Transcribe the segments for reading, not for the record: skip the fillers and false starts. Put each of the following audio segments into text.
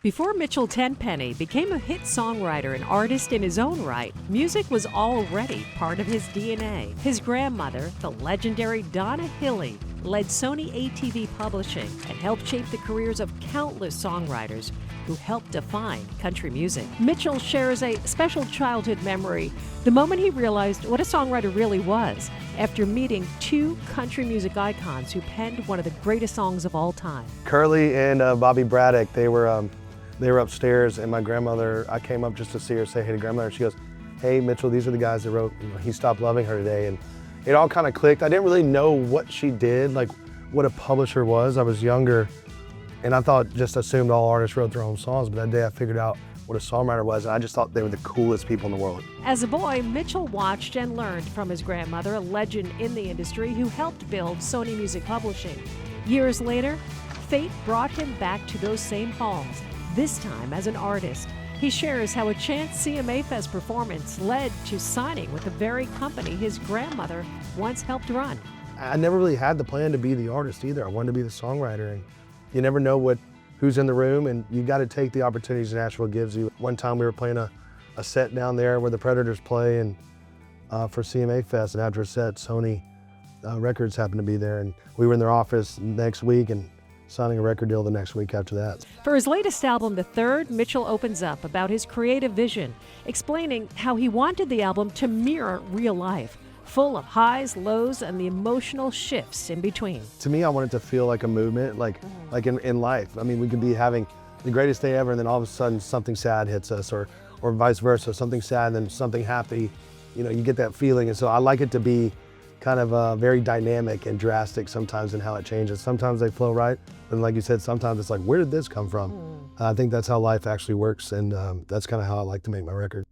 Before Mitchell Tenpenny became a hit songwriter and artist in his own right, music was already part of his DNA. His grandmother, the legendary Donna Hilley, led Sony ATV Publishing and helped shape the careers of countless songwriters who helped define country music. Mitchell shares a special childhood memory, the moment he realized what a songwriter really was, after meeting two country music icons who penned one of the greatest songs of all time. Curly and Bobby Braddock, they were upstairs, and my grandmother, I came up just to see her, say hey to grandmother. She goes, hey Mitchell, these are the guys that wrote, He Stopped Loving Her Today. And it all kind of clicked. I didn't really know what she did, like what a publisher was. I was younger, and I just assumed all artists wrote their own songs, but that day I figured out what a songwriter was, and I just thought they were the coolest people in the world. As a boy, Mitchell watched and learned from his grandmother, a legend in the industry who helped build Sony Music Publishing. Years later, fate brought him back to those same halls, this time as an artist. He shares how a chance CMA Fest performance led to signing with the very company his grandmother once helped run. I never really had the plan to be the artist either. I wanted to be the songwriter, and you never know who's in the room, and you got to take the opportunities Nashville gives you. One time we were playing a set down there where the Predators play, and for CMA Fest, and after a set, Sony Records happened to be there, and we were in their office next week and signing a record deal the next week after that. For his latest album, The Third, Mitchell opens up about his creative vision, explaining how he wanted the album to mirror real life, full of highs, lows, and the emotional shifts in between. To me, I want it to feel like a movement, like in life. I mean, we could be having the greatest day ever, and then all of a sudden something sad hits us, or vice versa, something sad and then something happy. You know, you get that feeling, and so I like it to be kind of very dynamic and drastic sometimes in how it changes. Sometimes they flow right, and like you said, sometimes it's like, where did this come from? I think that's how life actually works, and that's kind of how I like to make my record.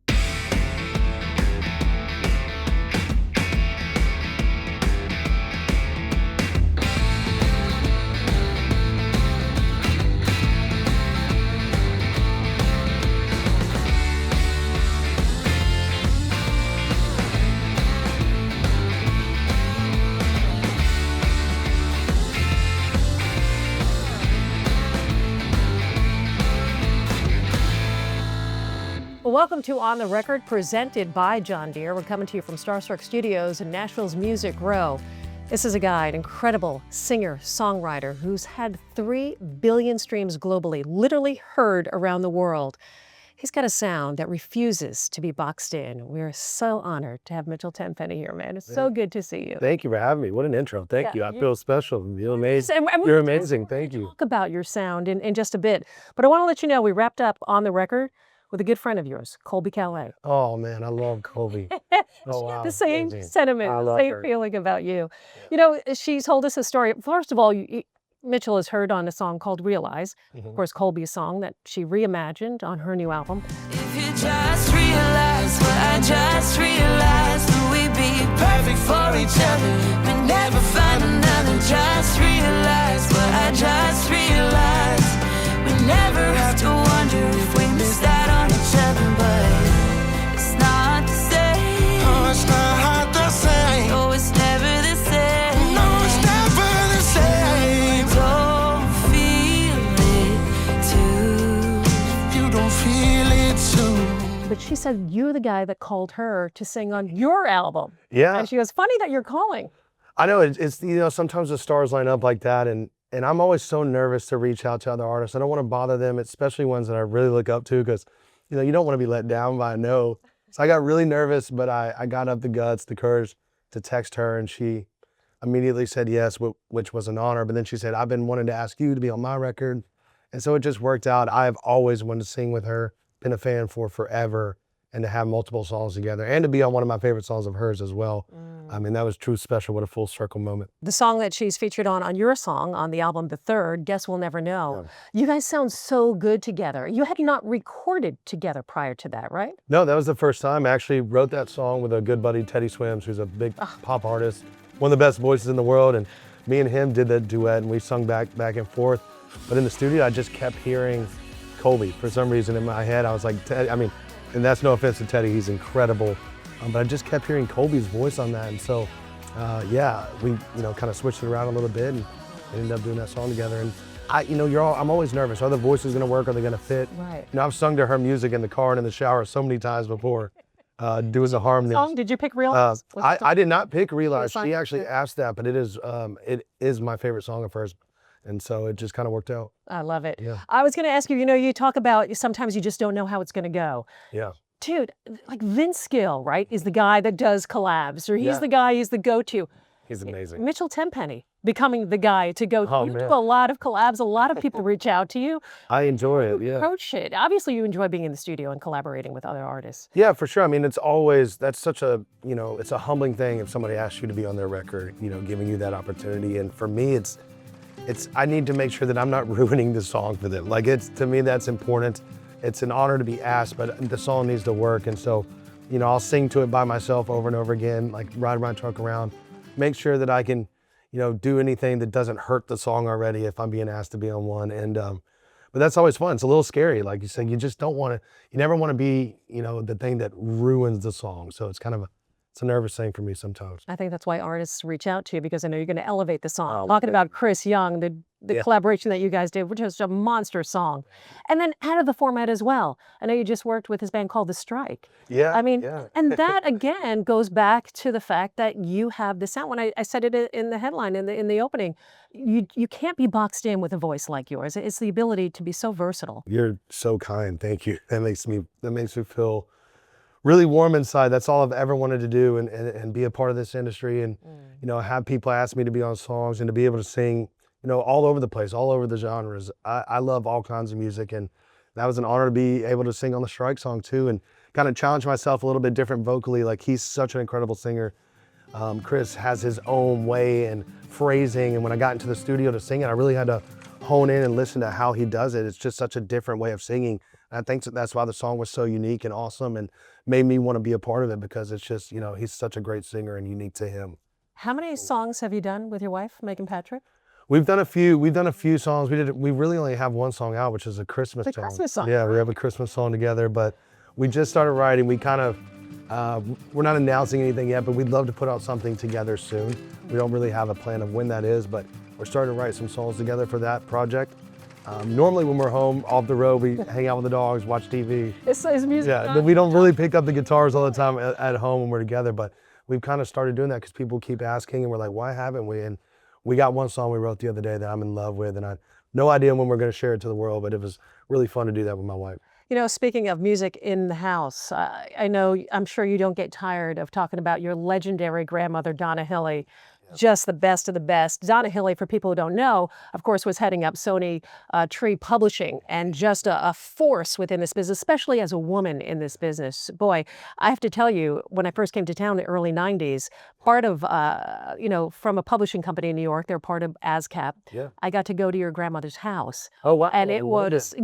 Welcome to On the Record, presented by John Deere. We're coming to you from Starstruck Studios in Nashville's Music Row. This is a guy, an incredible singer-songwriter who's had 3 billion streams globally, literally heard around the world. He's got a sound that refuses to be boxed in. We're so honored to have Mitchell Tenpenny here, man. It's so good to see you. Thank you for having me. What an intro. Thank you. I feel special. You're amazing. You're amazing. Thank you. Talk about your sound in just a bit. But I want to let you know we wrapped up On the Record with a good friend of yours, Colby Calais. Oh man, I love Colby. Oh wow. The same sentiment, the same feeling about you. You know, she told us a story. First of all, Mitchell has heard on a song called Realize, of course, Colby's song that she reimagined on her new album. If you just realize what I just realized, that we'd be perfect for each other, but never find another. Just realize what I just realized. We never have to wonder if we missed out on each other, but it's not the same. Oh, it's not the same. Oh, it's never the same. No, it's never the same. Don't feel it too. You don't feel it too. But she said you're the guy that called her to sing on your album. Yeah. And she goes, funny that you're calling. I know, it's you know, sometimes the stars line up like that, and I'm always so nervous to reach out to other artists. I don't want to bother them, especially ones that I really look up to, because you know, you don't want to be let down by a no. So I got really nervous, but I got up the guts, the courage to text her, and she immediately said yes, which was an honor. But then she said, I've been wanting to ask you to be on my record. And so it just worked out. I've always wanted to sing with her, been a fan for forever, and to have multiple songs together, and to be on one of my favorite songs of hers as well. I mean, that was true special. What a full circle moment. The song that she's featured on your song, on the album The Third, Guess We'll Never Know. Yeah. You guys sound so good together. You had not recorded together prior to that, right? No, that was the first time. I actually wrote that song with a good buddy, Teddy Swims, who's a big pop artist, one of the best voices in the world, and me and him did that duet, and we sung back and forth. But in the studio, I just kept hearing Colby. For some reason in my head, I was like, Teddy, I mean, and that's no offense to Teddy, he's incredible. But I just kept hearing Colby's voice on that, and so yeah, we kind of switched it around a little bit and ended up doing that song together. And I'm always nervous. Are the voices gonna work? Are they gonna fit? Right. I've sung to her music in the car and in the shower so many times before, doing the harmony. Song? Did you pick Realize? I did not pick Realize. song? She actually asked that, but it is my favorite song of hers, and so it just kind of worked out. I love it. Yeah. I was going to ask you, you talk about sometimes you just don't know how it's going to go. Yeah. Dude, like Vince Gill, right, is the guy that does collabs, or he's the go-to. He's amazing. Mitchell Tenpenny becoming the guy to go. Oh, You man. do a lot of collabs. A lot of people reach out to you. I enjoy it. Yeah. Approach it. Obviously, you enjoy being in the studio and collaborating with other artists. Yeah, for sure. I mean, that's such a, it's a humbling thing if somebody asks you to be on their record, giving you that opportunity. And for me, I need to make sure that I'm not ruining the song for them. Like, to me, that's important. It's an honor to be asked, but the song needs to work. And so, I'll sing to it by myself over and over again, like ride my truck around, make sure that I can, do anything that doesn't hurt the song already if I'm being asked to be on one. And, but that's always fun. It's a little scary. Like you said, you just don't want to, you never want to be, the thing that ruins the song. So it's kind of it's a nervous thing for me sometimes. I think that's why artists reach out to you, because I know you're going to elevate the song. Talking about Chris Young, the collaboration that you guys did, which is a monster song. And then out of the format as well. I know you just worked with his band called The Strike. Yeah. I mean, yeah. and that again goes back to the fact that you have the sound. When I said it in the headline, in the opening, you can't be boxed in with a voice like yours. It's the ability to be so versatile. You're so kind. Thank you. That makes me feel really warm inside. That's all I've ever wanted to do, and be a part of this industry, and have people ask me to be on songs and to be able to sing, all over the place, all over the genres. I love all kinds of music, and that was an honor to be able to sing on the Strike song too, and kind of challenge myself a little bit different vocally. Like, he's such an incredible singer. Chris has his own way and phrasing, and when I got into the studio to sing it, I really had to hone in and listen to how he does it. It's just such a different way of singing. And I think that's why the song was so unique and awesome, and made me want to be a part of it, because it's just, he's such a great singer and unique to him. How many songs have you done with your wife, Megan Patrick? We've done a few songs. We really only have one song out, which is a Christmas song. Christmas song. Yeah, we have a Christmas song together, but we just started writing. We kind of, we're not announcing anything yet, but we'd love to put out something together soon. We don't really have a plan of when that is, but we're starting to write some songs together for that project. Normally when we're home off the road, we hang out with the dogs, watch TV. It's music. Yeah, but we don't really pick up the guitars all the time at home when we're together, but we've kind of started doing that because people keep asking, and we're like, why haven't we? And we got one song we wrote the other day that I'm in love with, and I have no idea when we're going to share it to the world, but it was really fun to do that with my wife. Speaking of music in the house, I'm sure you don't get tired of talking about your legendary grandmother, Donna Hilley. Just the best of the best. Donna Hilley, for people who don't know, of course, was heading up Sony Tree Publishing, and just a force within this business, especially as a woman in this business. Boy, I have to tell you, when I first came to town in the early 90s, part of, from a publishing company in New York, they're part of ASCAP. Yeah. I got to go to your grandmother's house. Oh, wow. And it was,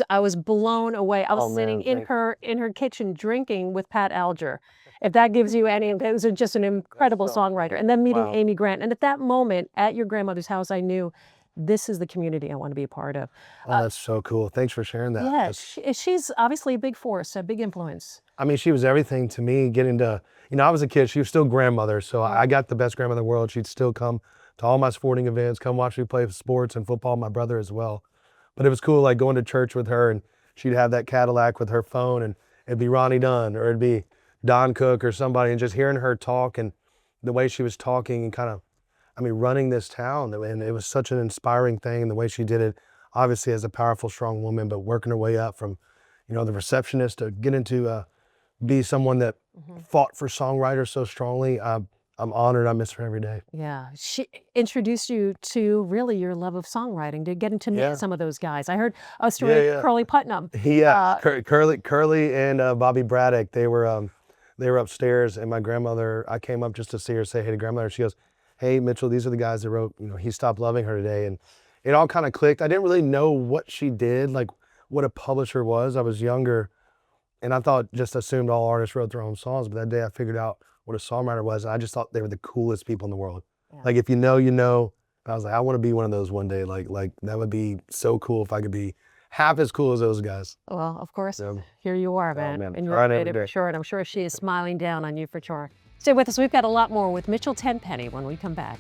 I was blown away. I was Oh, sitting man, in her kitchen drinking with Pat Alger. If that gives you any, it was just an incredible songwriter. And then meeting Amy Grant. And at that moment, at your grandmother's house, I knew this is the community I want to be a part of. Oh, that's so cool. Thanks for sharing that. Yeah, she's obviously a big force, a big influence. I mean, she was everything to me. Getting to, I was a kid. She was still grandmother, so I got the best grandmother in the world. She'd still come to all my sporting events, come watch me play sports and football, my brother as well. But it was cool, like going to church with her, and she'd have that Cadillac with her phone, and it'd be Ronnie Dunn, or it'd be Don Cook or somebody, and just hearing her talk and the way she was talking and kind of, running this town. And it was such an inspiring thing, and the way she did it, obviously as a powerful, strong woman, but working her way up from, the receptionist to get into, be someone that fought for songwriters so strongly. I'm honored. I miss her every day. Yeah, she introduced you to really your love of songwriting, to getting to meet some of those guys. I heard a story of Curly Putnam. Yeah, Curly and Bobby Braddock, they were upstairs, and my grandmother, I came up just to see her, say hey to grandmother. She goes, hey, Mitchell, these are the guys that wrote, He Stopped Loving Her Today. And it all kind of clicked. I didn't really know what she did, like what a publisher was. I was younger, and I just assumed all artists wrote their own songs. But that day I figured out what a songwriter was, and I just thought they were the coolest people in the world. Yeah. Like, if you know, you know. And I was like, I want to be one of those one day. Like that would be so cool if I could be half as cool as those guys. Well, of course, here you are, man. Man. And you're made it for sure, and I'm sure she is smiling down on you for sure. Stay with us. We've got a lot more with Mitchell Tenpenny when we come back.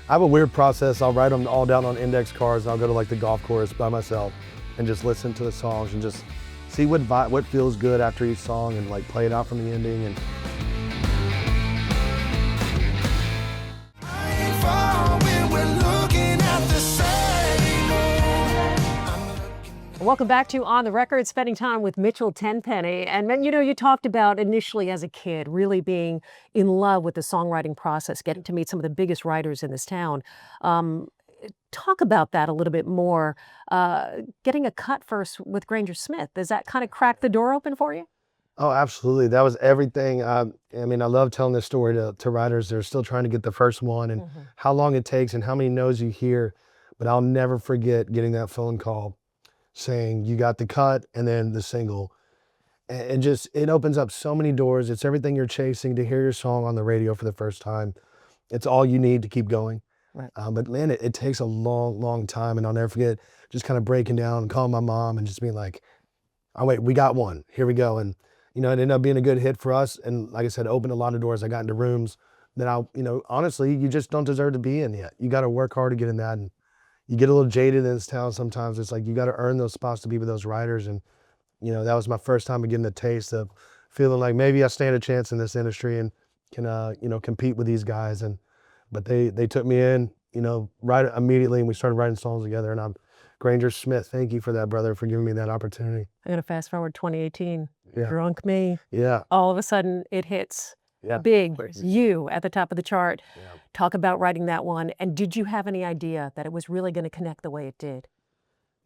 I have a weird process. I'll write them all down on index cards and I'll go to like the golf course by myself and just listen to the songs and just see what feels good after each song and like play it out from the ending. And I ain't far when we're looking at the same. Welcome back to On the Record, spending time with Mitchell Tenpenny. And you know, you talked about initially as a kid really being in love with the songwriting process, getting to meet some of the biggest writers in this town. Talk about that a little bit more. Getting a cut first with Granger Smith, does that kind of crack the door open for you? oh, absolutely. That was everything. I mean, I love telling this story to writers. They're still trying to get the first one and how long it takes and how many no's you hear. But I'll never forget getting that phone call saying you got the cut and then the single. And just, it opens up so many doors. It's everything you're chasing. To hear your song on the radio for the first time, it's all you need to keep going. Right. But man, it takes a long, long time. And I'll never forget just kind of breaking down and calling my mom and just being like, oh wait, we got one, here we go. And you know, it ended up being a good hit for us. And like I said, it opened a lot of doors. I got into rooms that honestly, you just don't deserve to be in yet. You got to work hard to get in that. And you get a little jaded in this town sometimes. It's like you got to earn those spots to be with those writers. And you know, that was my first time of getting a taste of feeling like maybe I stand a chance in this industry and can compete with these guys. But they took me in, right immediately, and we started writing songs together. And I'm Granger Smith. Thank you for that, brother, for giving me that opportunity. I'm gonna fast forward 2018. Yeah. Drunk Me. Yeah. All of a sudden, it hits. Yeah. Big, you at the top of the chart. Yeah. Talk about writing that one. And did you have any idea that it was really going to connect the way it did?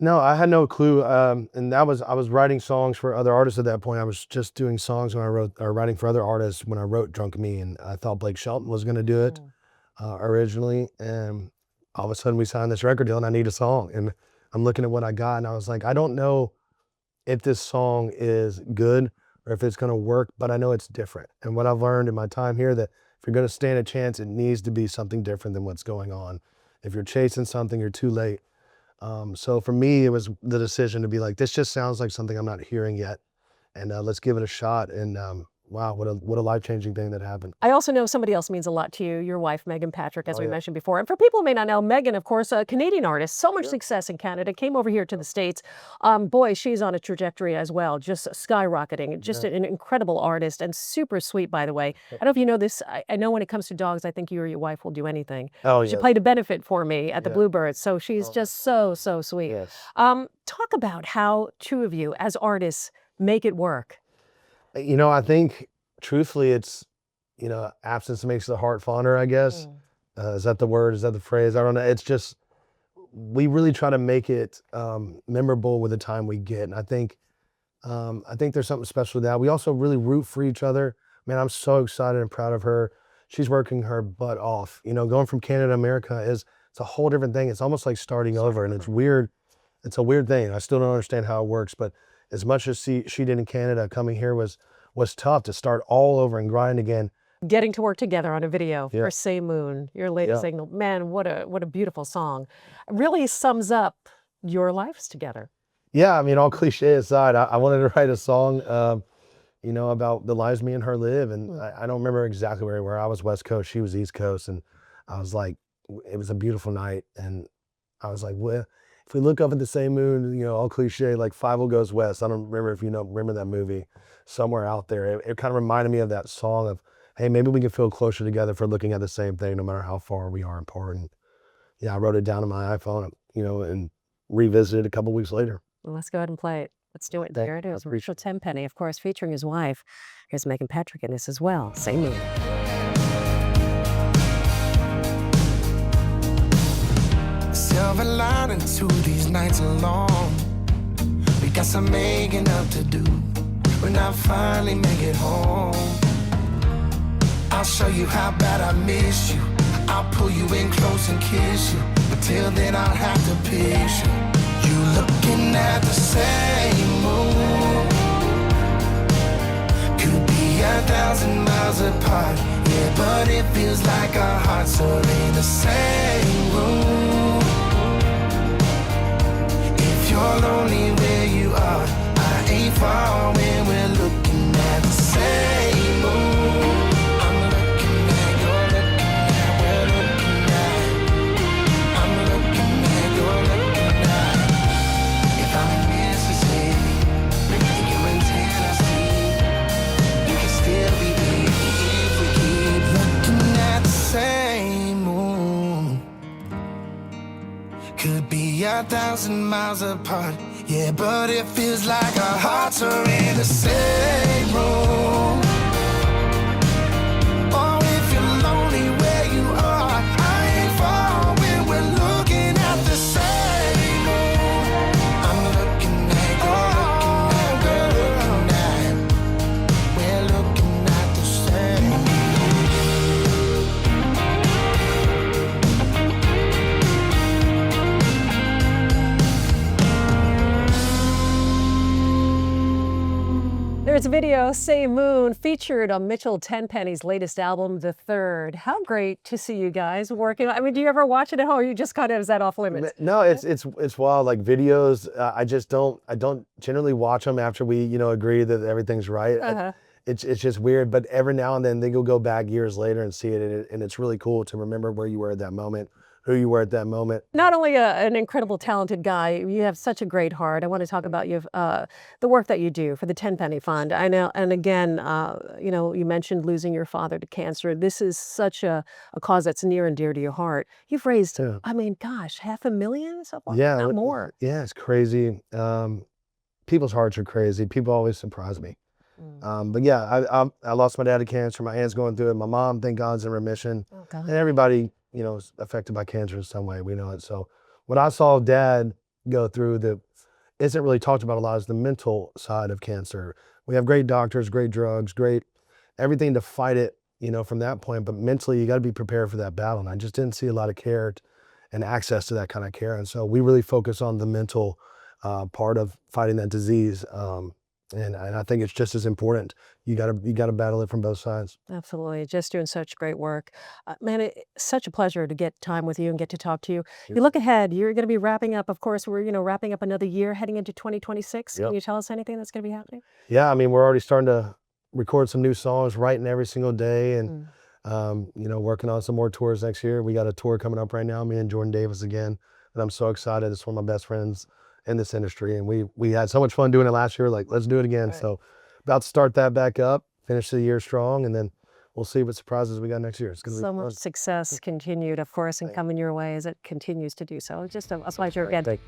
No, I had no clue. And I was writing songs for other artists at that point. I was just doing songs when I wrote, or writing for other artists when I wrote Drunk Me. And I thought Blake Shelton was going to do it originally. And all of a sudden we signed this record deal and I need a song. And I'm looking at what I got and I was like, I don't know if this song is good or if it's going to work, but I know it's different. And what I've learned in my time here, that if you're going to stand a chance, it needs to be something different than what's going on. If you're chasing something, you're too late. So for me, it was the decision to be like, this just sounds like something I'm not hearing yet. And let's give it a shot. And wow, what a life-changing thing that happened. I also know somebody else means a lot to you, your wife, Megan Patrick, as we yeah. mentioned before. And for people who may not know, Megan, of course, a Canadian artist, so much success in Canada, came over here to the States. Boy, she's on a trajectory as well, just skyrocketing, just an incredible artist and super sweet, by the way. I don't know if you know this, I know when it comes to dogs, I think you or your wife will do anything. Oh, She yeah. played a benefit for me at the Bluebirds, so she's just so sweet. Yes. Talk about how two of you as artists make it work. I think truthfully, it's, absence makes the heart fonder, I guess. Is that the word? Is that the phrase? I don't know. It's just, we really try to make it memorable with the time we get. And I think there's something special with that. We also really root for each other. Man, I'm so excited and proud of her. She's working her butt off. Going from Canada to America it's a whole different thing. It's almost like starting over, and it's weird. It's a weird thing. I still don't understand how it works, but as much as she did in Canada, coming here was tough to start all over and grind again. Getting to work together on a video for Say Moon, your latest single. Man, what a beautiful song. Really sums up your lives together. Yeah, I mean, all cliche aside, I wanted to write a song, about the lives me and her live. And I don't remember exactly where we were. I was West Coast, she was East Coast. And I was like, it was a beautiful night. And I was like, well, if we look up at the same moon, all cliche, like 5 goes west. I don't remember if remember that movie, Somewhere Out There. It kind of reminded me of that song of, hey, maybe we can feel closer together for looking at the same thing, no matter how far we are apart. And I wrote it down on my iPhone, and revisited a couple weeks later. Well, let's go ahead and play it. Let's do it. Here it is. Mitchell Tenpenny, of course, featuring his wife. Here's Megan Patrick in this as well. Say Moon. Silver lining to these nights alone. We got some making up to do when I finally make it home. I'll show you how bad I miss you. I'll pull you in close and kiss you. But till then I'll have to picture you looking at the same moon. Could be 1,000 miles apart, yeah, but it feels like our hearts are in the same room. If you're lonely where you are, I ain't far when we're looking at the same moon. I'm looking at, you're looking at, we're looking at 5,000 miles apart. Yeah, but it feels like our hearts are in the same room. Oh, if you're lonely where you are, I ain't far when we're looking at the same moon. I'm looking at, you're looking at, we're looking at the same moon. There's a video, Same Moon, featured on Mitchell Tenpenny's latest album, The Third. How great to see you guys working. I mean, do you ever watch it at home, or you just kind of, is that off limits? No, it's wild. Like videos, I don't generally watch them after we, agree that everything's right. It's just weird, but every now and then you'll go back years later and see it, and it's really cool to remember where you were at that moment, who you were at that moment. Not only an incredible, talented guy, you have such a great heart. I want to talk about the work that you do for the Tenpenny Fund. I know, and again, you mentioned losing your father to cancer. This is such a cause that's near and dear to your heart. You've raised, I mean, gosh, $500,000, something, not more. Yeah, it's crazy. People's hearts are crazy. People always surprise me. But yeah, I lost my dad to cancer. My aunt's going through it. My mom, thank God, is in remission. Oh, God. And everybody, is affected by cancer in some way. We know it. So when I saw Dad go through isn't really talked about a lot, is the mental side of cancer. We have great doctors, great drugs, great everything to fight it, from that point. But mentally, you got to be prepared for that battle. And I just didn't see a lot of care and access to that kind of care. And so we really focus on the mental part of fighting that disease. And I think it's just as important. You gotta battle it from both sides. Absolutely, just doing such great work. Man, it's such a pleasure to get time with you and get to talk to you. You look ahead, you're going to be wrapping up, of course, we're wrapping up another year heading into 2026. Can you tell us anything that's going to be happening? Yeah, I mean, we're already starting to record some new songs, writing every single day, and working on some more tours next year. We got a tour coming up right now, me and Jordan Davis again, and I'm so excited. It's one of my best friends in this industry, and we had so much fun doing it last year. Like, let's do it again. Right. So about to start that back up, finish the year strong, and then we'll see what surprises we got next year. It's gonna be so much success continued, of course, and coming your way as it continues to do so. Just a pleasure again.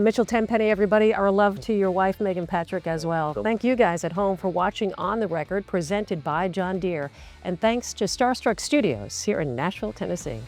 Mitchell Tenpenny, everybody. Our love to your wife, Megan Patrick, as well. Thank you guys at home for watching On the Record, presented by John Deere, and thanks to Starstruck Studios here in Nashville, Tennessee.